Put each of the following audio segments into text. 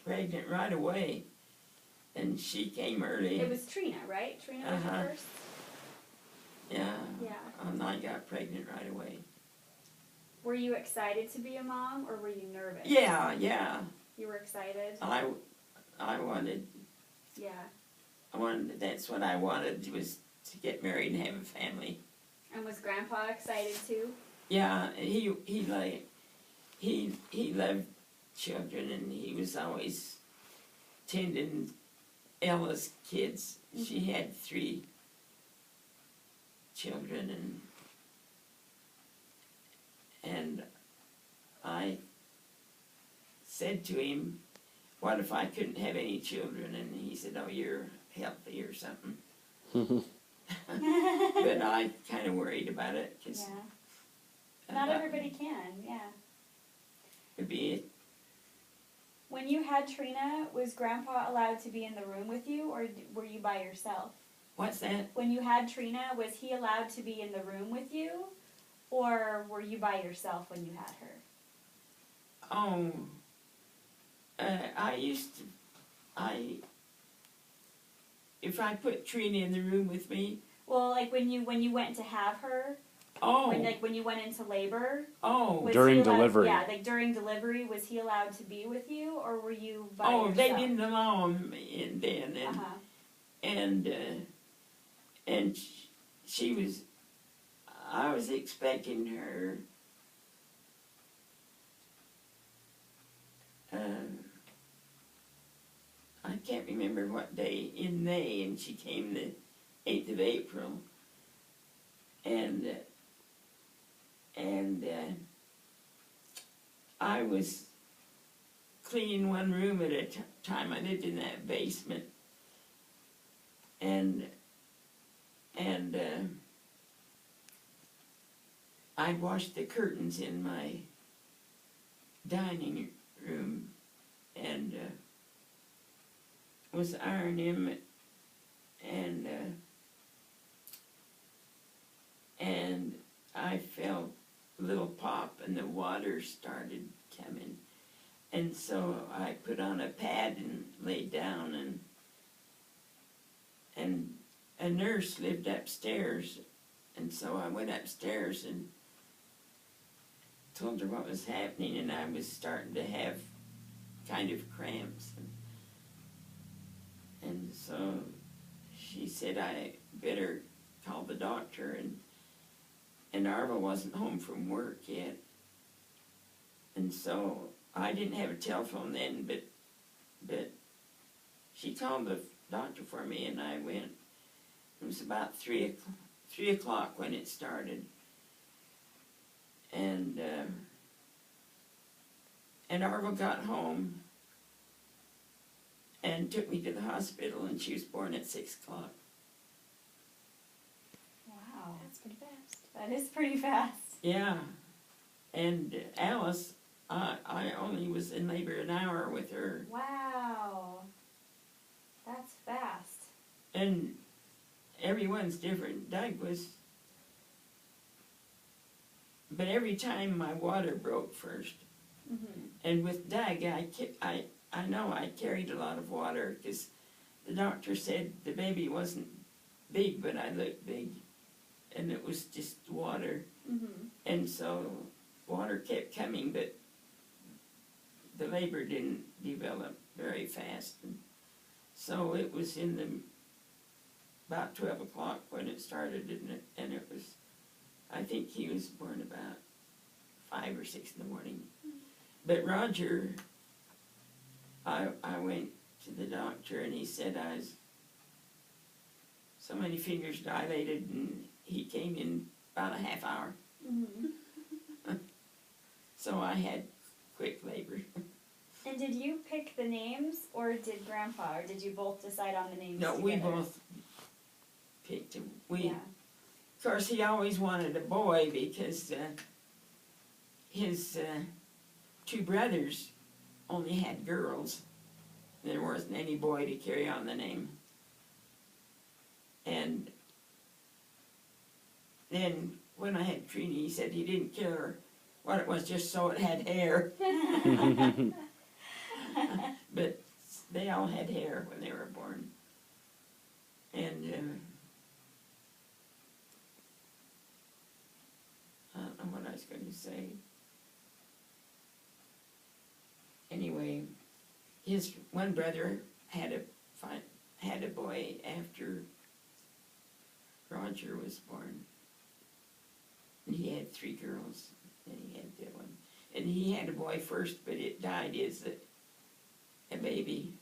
pregnant right away, and she came early. It was Trina, right? Trina was your first? Yeah. Yeah. And I got pregnant right away. Were you excited to be a mom, or were you nervous? Yeah, yeah. You were excited? I wanted, Yeah. that's what I wanted, was to get married and have a family. And was Grandpa excited too? Yeah, he loved children, and he was always tending Ella's kids. Mm-hmm. She had 3 children, and I said to him, what if I couldn't have any children? And he said, oh, you're healthy or something. But I kind of worried about it. Cause not everybody can, yeah. Could be. When you had Trina, was Grandpa allowed to be in the room with you, or were you by yourself? What's that? When you had Trina, was he allowed to be in the room with you, or were you by yourself when you had her? Oh, if I put Trina in the room with me. Well, like when you went to have her. Oh. When you went into labor. Oh. During delivery. Yeah, like during delivery, was he allowed to be with you, or were you by yourself? Oh, they didn't allow him in then, and she was. I was expecting her. I can't remember what day in May, and she came the 8th of April, and I was cleaning one room at a time. I lived in that basement, and I washed the curtains in my dining room, and was ironing them, and I felt a little pop, and the water started coming, and so I put on a pad and laid down, and a nurse lived upstairs, and so I went upstairs and told her what was happening, and I was starting to have kind of cramps, and so she said I better call the doctor, and Arva wasn't home from work yet, and so I didn't have a telephone then, but she called the doctor for me, and I went. It was about 3 o'clock when it started, and Arva got home and took me to the hospital, and she was born at 6 o'clock. Wow, that's pretty fast. That is pretty fast. Yeah, and Alice, I only was in labor an hour with her. Wow, that's fast. And everyone's different. Doug was, but every time my water broke first. Mm-hmm. And with Doug, I know I carried a lot of water because the doctor said the baby wasn't big, but I looked big, and it was just water. Mm-hmm. And so water kept coming, but the labor didn't develop very fast. And so it was about 12 o'clock when it started, and it was, I think he was born about 5 or 6 in the morning. Mm-hmm. But Roger, I went to the doctor, and he said I was so many fingers dilated, and he came in about a half hour. Mm-hmm. So I had quick labor. And did you pick the names, or did Grandpa, or did you both decide on the names No, together? we both picked him. Yeah. Of course, he always wanted a boy because his 2 brothers only had girls. There wasn't any boy to carry on the name. And then when I had Trina, he said he didn't care what it was, just so it had hair. But they all had hair when they were born. And I don't know what I was going to say. Anyway, his one brother had a boy after Roger was born. And he had 3 girls, and he had that one. And he had a boy first, but it died as a baby.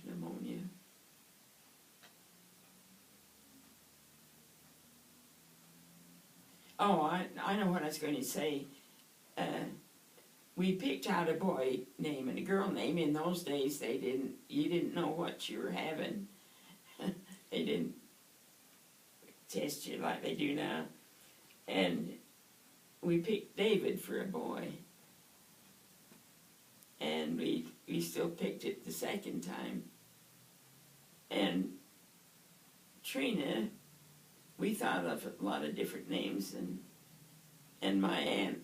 Pneumonia. Oh, I know what I was going to say. We picked out a boy name and a girl name. In those days, you didn't know what you were having. They didn't test you like they do now. And we picked David for a boy. And we still picked it the second time. And Trina, we thought of a lot of different names, and my aunt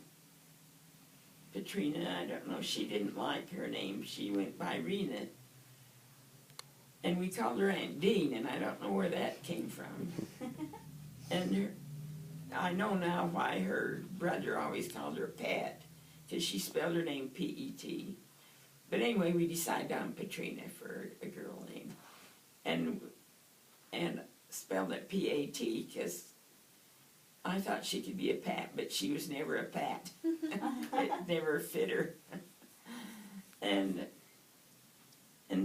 Katrina, I don't know, she didn't like her name. She went by Rena. And we called her Aunt Dean, and I don't know where that came from. And I know now why her brother always called her Pat, because she spelled her name P-E-T. But anyway, we decided on Patrina for a girl name. And spelled it P-A-T, because I thought she could be a Pat, but she was never a Pat. It never fit her. And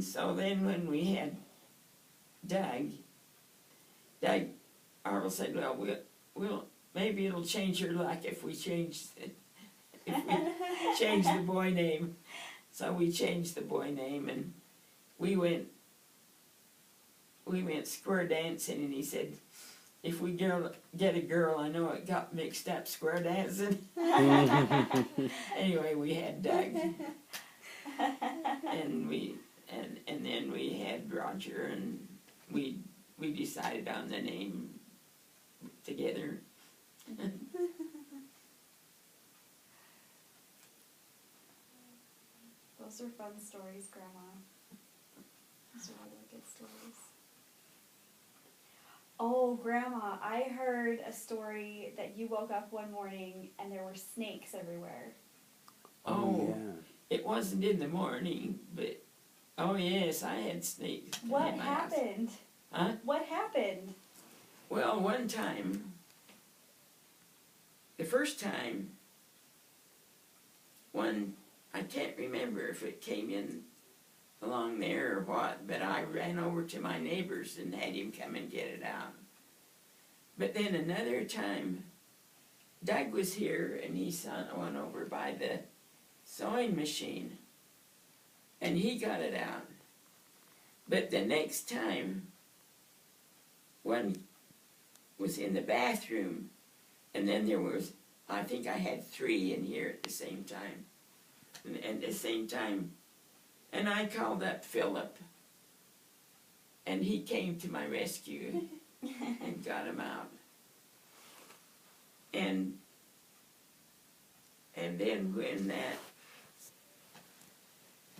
so then when we had Doug Arvel said, well, we'll maybe it'll change your luck if we change the boy name. So we changed the boy name, and we went square dancing, and he said, if we get a girl, I know it got mixed up square dancing. Anyway, we had Doug, and then we had Roger, and we decided on the name together. Those are fun stories, Grandma. Those are really good stories. Oh, Grandma, I heard a story that you woke up one morning and there were snakes everywhere. Oh, yeah. It wasn't in the morning, but, oh yes, I had snakes. What happened? Huh? What happened? Well, one time, the first time, I can't remember if it came in along there or what, but I ran over to my neighbor's and had him come and get it out. But then another time, Doug was here, and he saw one over by the sewing machine, and he got it out. But the next time, one was in the bathroom, and then there was, I think I had 3 in here at the same time. And at the same time, and I called up Philip, and he came to my rescue and got him out. And then when that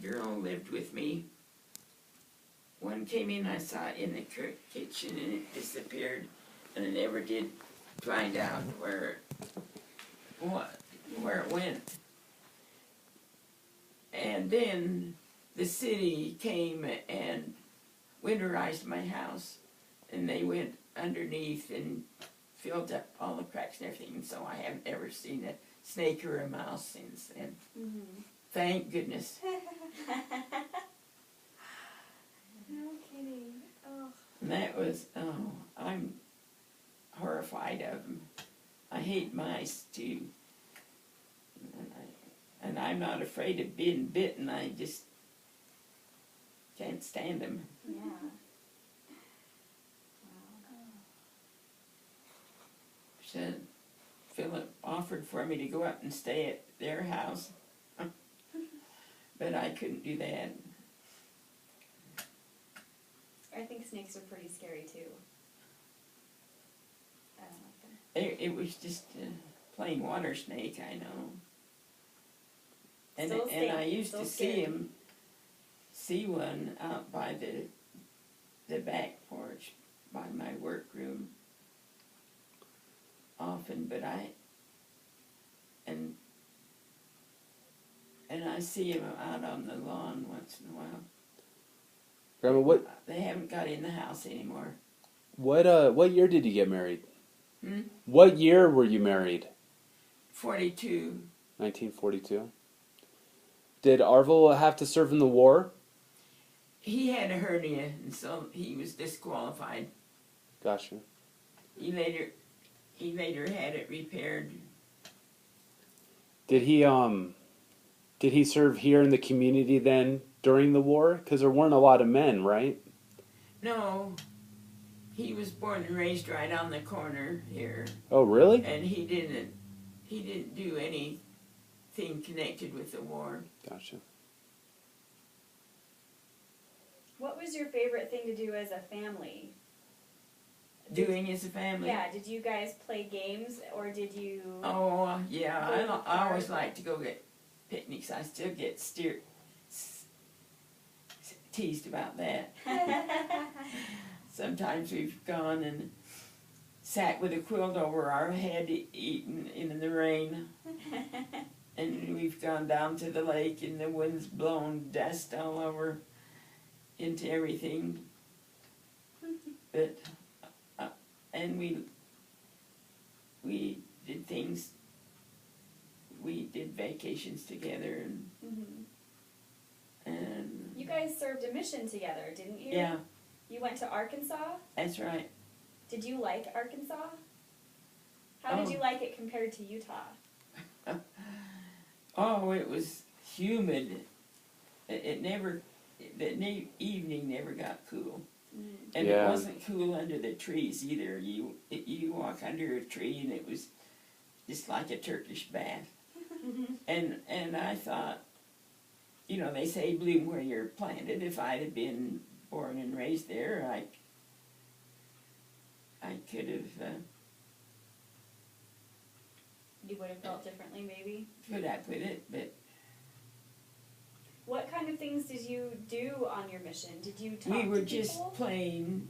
girl lived with me, one came in, I saw it in the kitchen, and it disappeared, and I never did find out where it went. And then the city came and winterized my house, and they went underneath and filled up all the cracks and everything, and so I haven't ever seen a snake or a mouse since then. Mm-hmm. Thank goodness. No kidding. Oh. And that was, I'm horrified of them. I hate mice too. And I'm not afraid of being bitten, I just can't stand them. Yeah. Wow. So Philip offered for me to go up and stay at their house, but I couldn't do that. I think snakes are pretty scary too. I don't like them. It was just a plain water snake, I know. And I used to see him see one out by the back porch by my workroom often, but and I see them out on the lawn once in a while. Grandma, what They haven't got in the house anymore. what year did you get married? Hmm? What year were you married? 42. 1942. Did Arvel have to serve in the war? He had a hernia, and so he was disqualified. Gotcha. He later had it repaired. Did he serve here in the community then during the war? Because there weren't a lot of men, right? No, he was born and raised right on the corner here, Oh, really? and he didn't do anything connected with the war. Gotcha. What was your favorite thing to do as a family? Doing as a family. Yeah, did you guys play games or did you? Oh yeah, Go to the I always park. like to go get picnics. I still get teased about that. Sometimes we've gone and sat with a quilt over our head eating in the rain. And we've gone down to the lake and the wind's blown dust all over into everything. But, and we did things, we did vacations together and You guys served a mission together, didn't you? yeah, You went to Arkansas? that's right. Did you like Arkansas? How did Oh. you like it compared to Utah? Oh, it was humid. The evening never got cool. And Yeah. it wasn't cool under the trees either. You walk under a tree and it was just like a Turkish bath. And I thought, you know, they say bloom where you're planted. If I'd have been born and raised there, I could have You would have felt differently, maybe? put up with it, but What kind of things did you do on your mission? Did you talk we were to just people? plain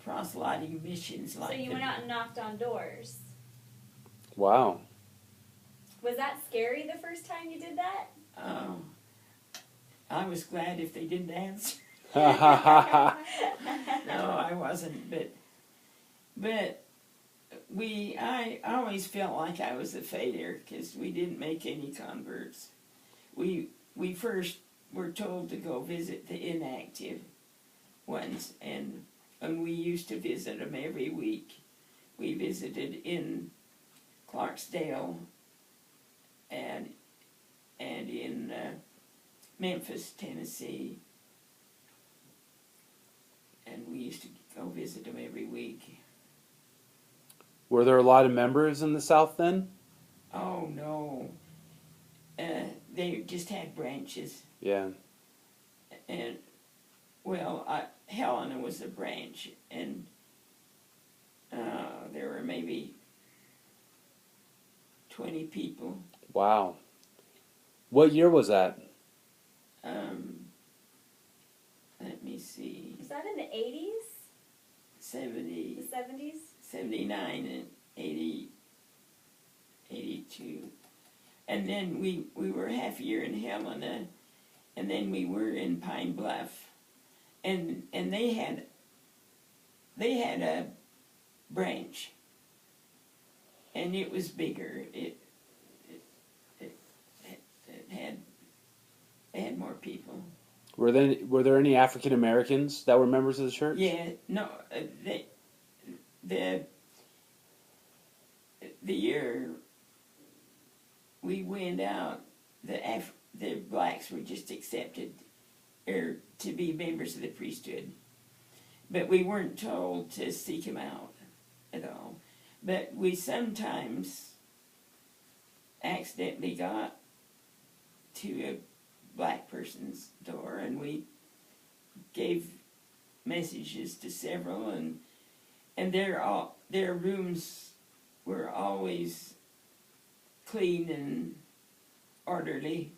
proselyting missions like So you went out and knocked on doors. Wow. Was that scary the first time you did that? I was glad if they didn't answer. Yeah. No, I wasn't, but I always felt like I was a failure because we didn't make any converts. We first were told to go visit the inactive ones, and we used to visit them every week. We visited in Clarksdale and in Memphis, Tennessee. And we used to go visit them every week. Were there a lot of members in the South then? Oh, no. They just had branches. Yeah. And, well, Helena was a branch. And there were maybe 20 people. Wow. What year was that? Let me see. Was that in the 80s? 70. The 70s? 79 and 80, 82. And then we were half a year in Helena, and then we were in Pine Bluff. And they had a branch, and it was bigger. It had more people. Were there any African Americans that were members of the church? Yeah, no, the year we went out, the blacks were just accepted to be members of the priesthood, but we weren't told to seek them out at all. But we sometimes accidentally got to a black person's door, and we gave messages to several, and their rooms were always clean and orderly.